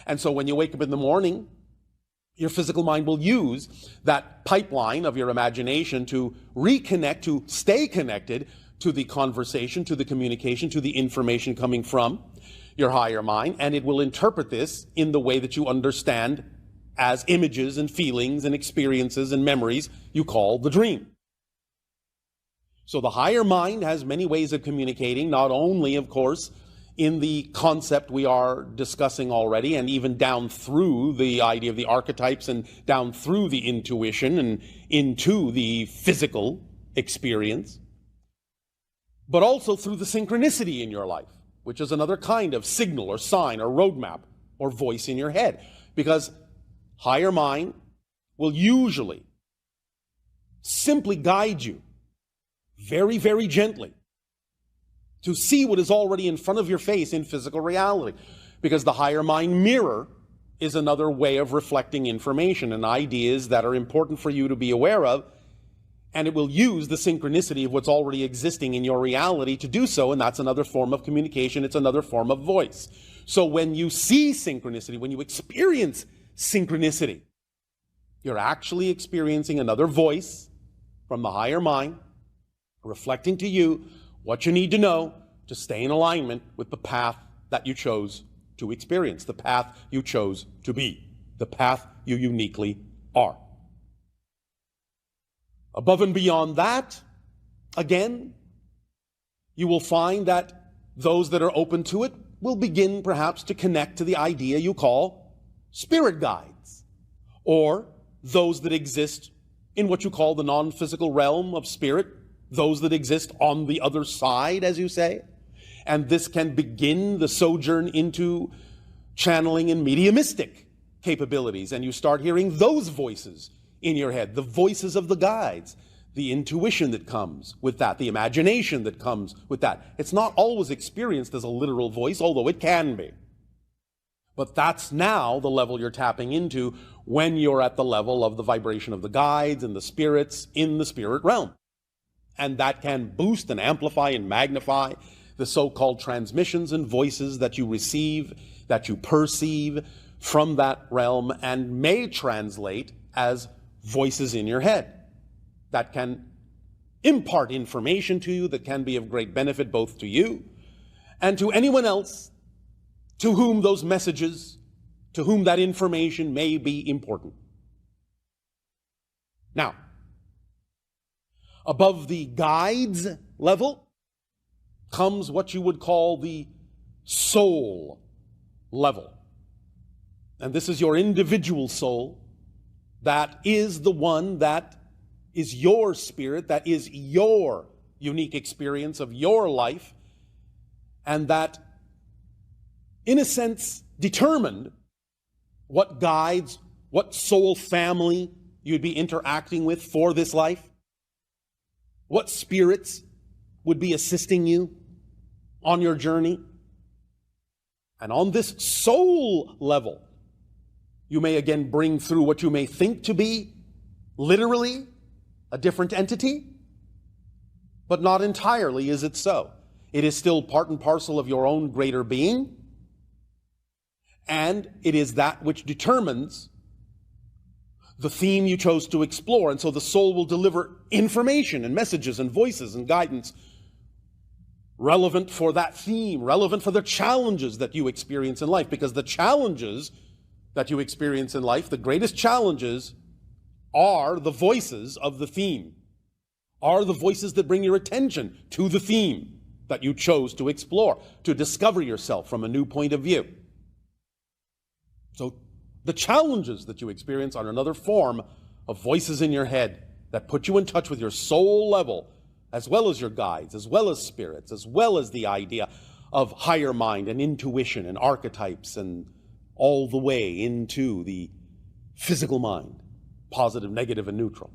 And so when you wake up in the morning, your physical mind will use that pipeline of your imagination to reconnect, to stay connected to the conversation, to the communication, to the information coming from your higher mind, and it will interpret this in the way that you understand as images and feelings and experiences and memories you call the dream. So the higher mind has many ways of communicating, not only, of course, in the concept we are discussing already, and even down through the idea of the archetypes and down through the intuition and into the physical experience, but also through the synchronicity in your life, which is another kind of signal or sign or roadmap or voice in your head. Because higher mind will usually simply guide you very, very gently to see what is already in front of your face in physical reality. Because the higher mind mirror is another way of reflecting information and ideas that are important for you to be aware of, and it will use the synchronicity of what's already existing in your reality to do so, and that's another form of communication, it's another form of voice. So when you see synchronicity, when you experience synchronicity, you're actually experiencing another voice from the higher mind, reflecting to you what you need to know to stay in alignment with the path that you chose to experience, the path you chose to be, the path you uniquely are. Above and beyond that, again, you will find that those that are open to it will begin perhaps to connect to the idea you call spirit guides, or those that exist in what you call the non-physical realm of spirit, those that exist on the other side, as you say. And this can begin the sojourn into channeling and mediumistic capabilities, and you start hearing those voices in your head, the voices of the guides, the intuition that comes with that, the imagination that comes with that. It's not always experienced as a literal voice, although it can be. But that's now the level you're tapping into when you're at the level of the vibration of the guides and the spirits in the spirit realm. And that can boost and amplify and magnify the so-called transmissions and voices that you receive, that you perceive from that realm, and may translate as voices in your head that can impart information to you that can be of great benefit both to you and to anyone else to whom those messages, to whom that information may be important. Now, above the guides level comes what you would call the soul level. And this is your individual soul. That is the one that is your spirit, that is your unique experience of your life, and that, in a sense, determined what guides, what soul family you'd be interacting with for this life, what spirits would be assisting you on your journey. And on this soul level, you may again bring through what you may think to be literally a different entity, but not entirely is it so. It is still part and parcel of your own greater being, and it is that which determines the theme you chose to explore. And so the soul will deliver information and messages and voices and guidance relevant for that theme, relevant for the challenges that you experience in life, because the challenges that you experience in life, the greatest challenges, are the voices of the theme, are the voices that bring your attention to the theme that you chose to explore, to discover yourself from a new point of view. So the challenges that you experience are another form of voices in your head that put you in touch with your soul level, as well as your guides, as well as spirits, as well as the idea of higher mind and intuition and archetypes, and all the way into the physical mind, positive, negative, and neutral.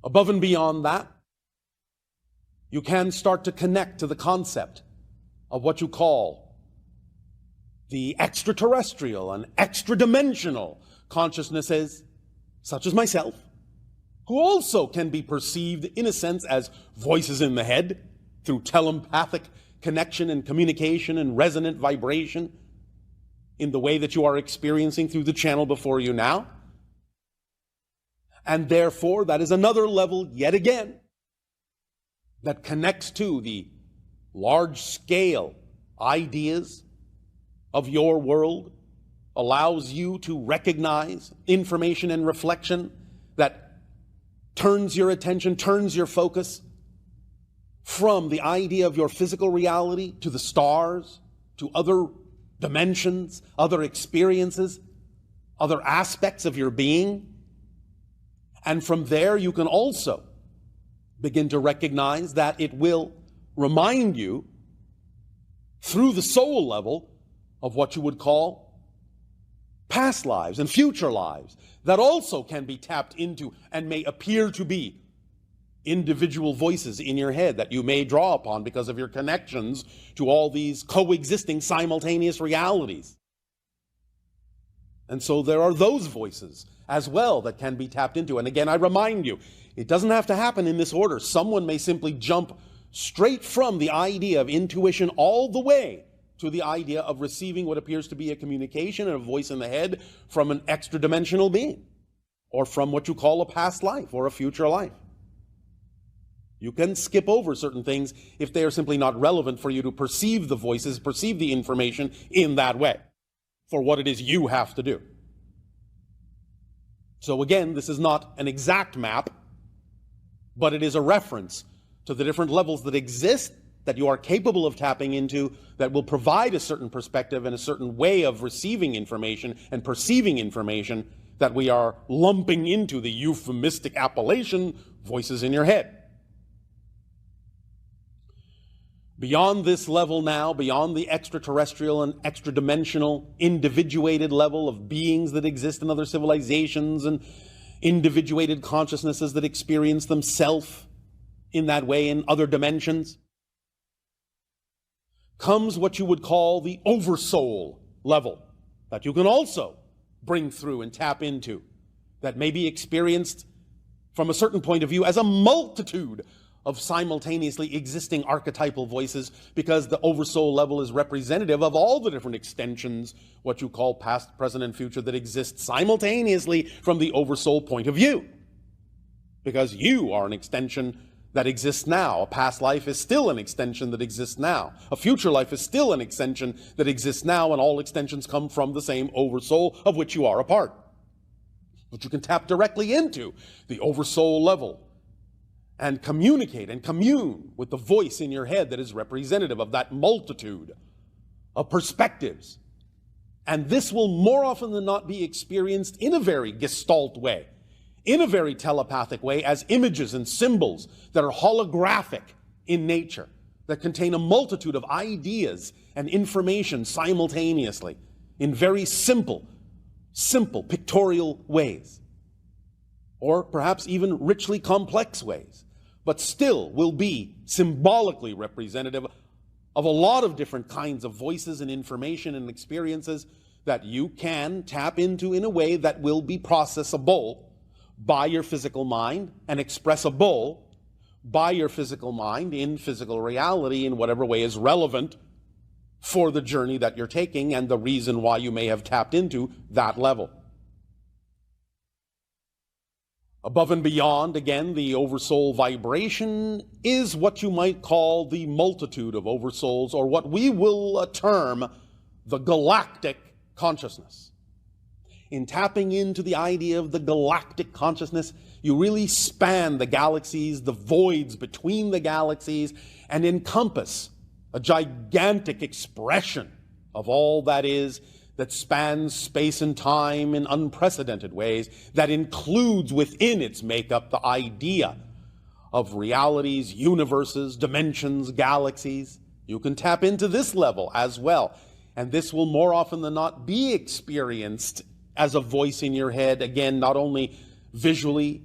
Above and beyond that, you can start to connect to the concept of what you call the extraterrestrial and extra-dimensional consciousnesses, such as myself, who also can be perceived, in a sense, as voices in the head through telepathic connection and communication and resonant vibration in the way that you are experiencing through the channel before you now. And therefore, that is another level yet again that connects to the large-scale ideas of your world, allows you to recognize information and reflection that turns your attention, turns your focus from the idea of your physical reality to the stars, to other dimensions, other experiences, other aspects of your being. And from there, you can also begin to recognize that it will remind you through the soul level of what you would call past lives and future lives that also can be tapped into and may appear to be individual voices in your head that you may draw upon because of your connections to all these coexisting simultaneous realities. And so there are those voices as well that can be tapped into. And again, I remind you, it doesn't have to happen in this order. Someone may simply jump straight from the idea of intuition all the way to the idea of receiving what appears to be a communication and a voice in the head from an extra-dimensional being, or from what you call a past life or a future life. You can skip over certain things if they are simply not relevant for you to perceive the voices, perceive the information in that way, for what it is you have to do. So again, this is not an exact map, but it is a reference to the different levels that exist that you are capable of tapping into that will provide a certain perspective and a certain way of receiving information and perceiving information that we are lumping into the euphemistic appellation voices in your head. Beyond this level now, beyond the extraterrestrial and extra-dimensional individuated level of beings that exist in other civilizations and individuated consciousnesses that experience themselves in that way in other dimensions, comes what you would call the oversoul level that you can also bring through and tap into, that may be experienced from a certain point of view as a multitude of simultaneously existing archetypal voices, because the oversoul level is representative of all the different extensions, what you call past, present, and future, that exist simultaneously from the oversoul point of view. Because you are an extension that exists now. A past life is still an extension that exists now. A future life is still an extension that exists now, and all extensions come from the same oversoul of which you are a part. But you can tap directly into the oversoul level and communicate and commune with the voice in your head that is representative of that multitude of perspectives. And this will more often than not be experienced in a very gestalt way, in a very telepathic way, as images and symbols that are holographic in nature, that contain a multitude of ideas and information simultaneously in very simple pictorial ways, or perhaps even richly complex ways, but still will be symbolically representative of a lot of different kinds of voices and information and experiences that you can tap into in a way that will be processable by your physical mind and expressible by your physical mind in physical reality in whatever way is relevant for the journey that you're taking and the reason why you may have tapped into that level. Above and beyond, again, the oversoul vibration is what you might call the multitude of oversouls, or what we will term the galactic consciousness. In tapping into the idea of the galactic consciousness, you really span the galaxies, the voids between the galaxies, and encompass a gigantic expression of all that is, that spans space and time in unprecedented ways, that includes within its makeup the idea of realities, universes, dimensions, galaxies. You can tap into this level as well. And this will more often than not be experienced as a voice in your head, again, not only visually,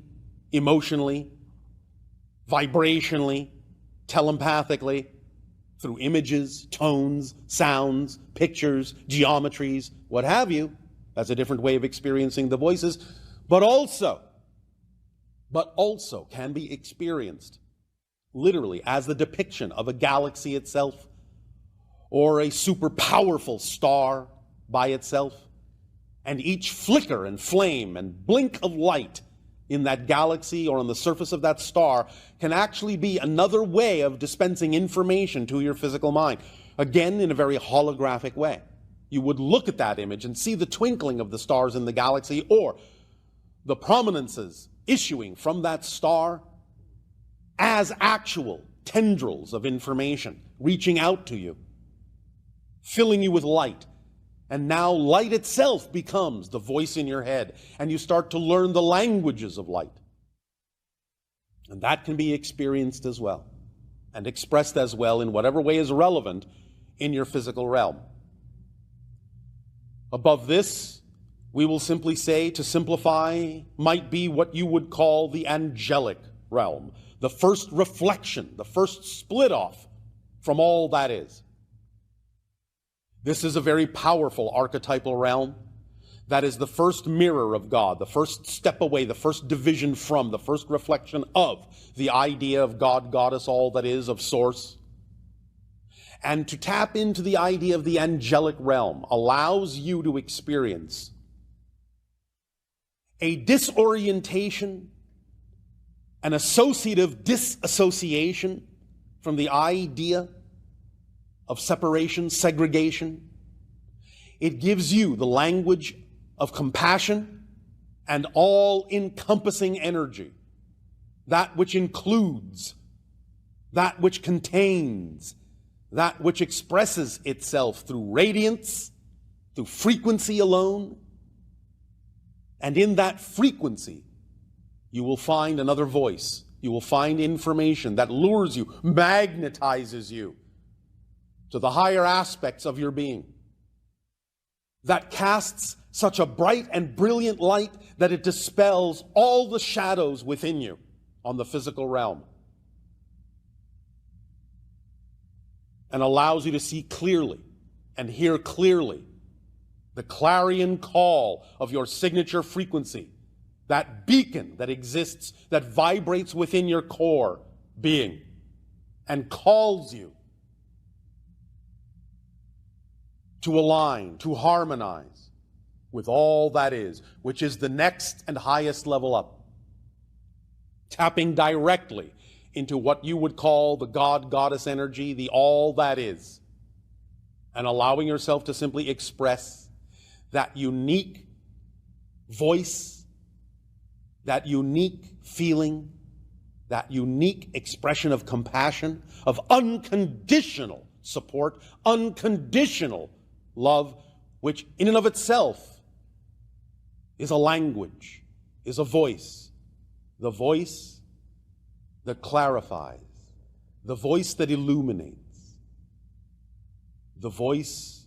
emotionally, vibrationally, telepathically, through images, tones, sounds, pictures, geometries, what have you. That's a different way of experiencing the voices, but also can be experienced literally as the depiction of a galaxy itself, or a super powerful star by itself. And each flicker and flame and blink of light in that galaxy or on the surface of that star can actually be another way of dispensing information to your physical mind. Again, in a very holographic way. You would look at that image and see the twinkling of the stars in the galaxy, or the prominences issuing from that star as actual tendrils of information reaching out to you, filling you with light. And now light itself becomes the voice in your head, and you start to learn the languages of light. And that can be experienced as well, and expressed as well in whatever way is relevant in your physical realm. Above this, we will simply say, to simplify, might be what you would call the angelic realm, the first reflection, the first split off from all that is. This is a very powerful archetypal realm that is the first mirror of God, the first step away, the first division from, the first reflection of the idea of God, Goddess, all that is, of Source. And to tap into the idea of the angelic realm allows you to experience a disorientation, an associative disassociation from the idea of separation, segregation. It gives you the language of compassion and all-encompassing energy, that which includes, that which contains, that which expresses itself through radiance, through frequency alone. And in that frequency, you will find another voice. You will find information that lures you, magnetizes you to the higher aspects of your being, that casts such a bright and brilliant light that it dispels all the shadows within you on the physical realm, and allows you to see clearly and hear clearly the clarion call of your signature frequency, that beacon that exists, that vibrates within your core being and calls you to align, to harmonize with all that is, which is the next and highest level up. Tapping directly into what you would call the God, Goddess energy, the all that is, and allowing yourself to simply express that unique voice, that unique feeling, that unique expression of compassion, of unconditional support, unconditional love, which in and of itself is a language, is a voice, the voice that clarifies, the voice that illuminates, the voice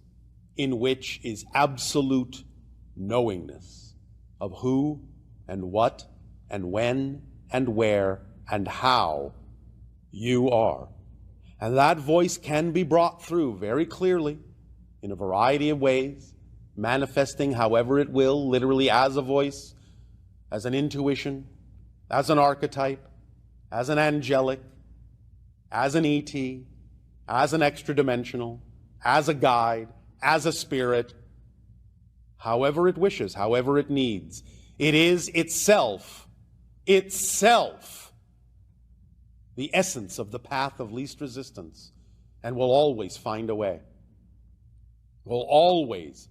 in which is absolute knowingness of who and what and when and where and how you are. And that voice can be brought through very clearly in a variety of ways, manifesting however it will, literally as a voice, as an intuition, as an archetype, as an angelic, as an ET, as an extra-dimensional, as a guide, as a spirit, however it wishes, however it needs. It is itself, the essence of the path of least resistance, and will always find a way. Will always